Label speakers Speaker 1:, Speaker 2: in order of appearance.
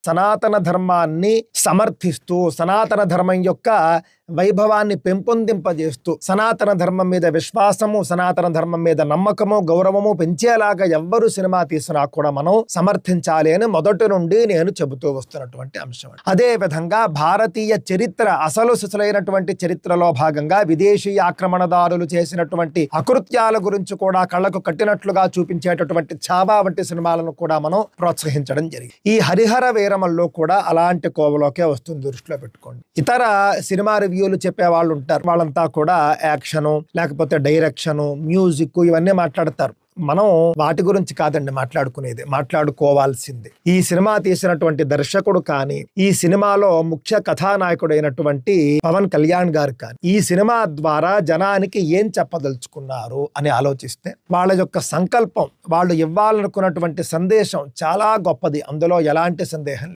Speaker 1: సనాతన ధర్మాన్ని సమర్థిస్తూ, సనాతన ధర్మం యొక్క వైభవాన్ని పెంపొందింపజేస్తూ, సనాతన ధర్మం మీద విశ్వాసము, సనాతన ధర్మం మీద నమ్మకము, గౌరవము పెంచేలాగా ఎవ్వరు సినిమా తీసినా కూడా మనం సమర్థించాలి అని మొదటి నుండి నేను చెబుతూ వస్తున్నటువంటి అంశం. అదే విధంగా భారతీయ చరిత్ర అసలు సిసలైనటువంటి చరిత్రలో భాగంగా విదేశీ ఆక్రమణదారులు చేసినటువంటి అకృత్యాల గురించి కూడా కళ్ళకు కట్టినట్లుగా చూపించేటటువంటి ఛావా వంటి సినిమాలను కూడా మనం ప్రోత్సహించడం జరిగింది. ఈ హరిహర వీరమల్లో కూడా అలాంటి కోవలోకే వస్తుంది, దృష్టిలో పెట్టుకోండి. ఇతర సినిమా రివ్యూలు చెప్పే వాళ్ళు ఉంటారు, వాళ్ళంతా కూడా యాక్షను, లేకపోతే డైరెక్షను, మ్యూజిక్ ఇవన్నీ మాట్లాడతారు. మనం వాటి గురించి కాదండి మాట్లాడుకునేది, మాట్లాడుకోవాల్సింది ఈ సినిమా తీసినటువంటి దర్శకుడు కానీ, ఈ సినిమాలో ముఖ్య కథానాయకుడైనటువంటి పవన్ కళ్యాణ్ గారు కానీ ఈ సినిమా ద్వారా జనానికి ఏం చెప్పదలుచుకున్నారు అని ఆలోచిస్తే వాళ్ళ యొక్క సంకల్పం, వాళ్ళు ఇవ్వాలనుకున్నటువంటి సందేశం చాలా గొప్పది, అందులో ఎలాంటి సందేహం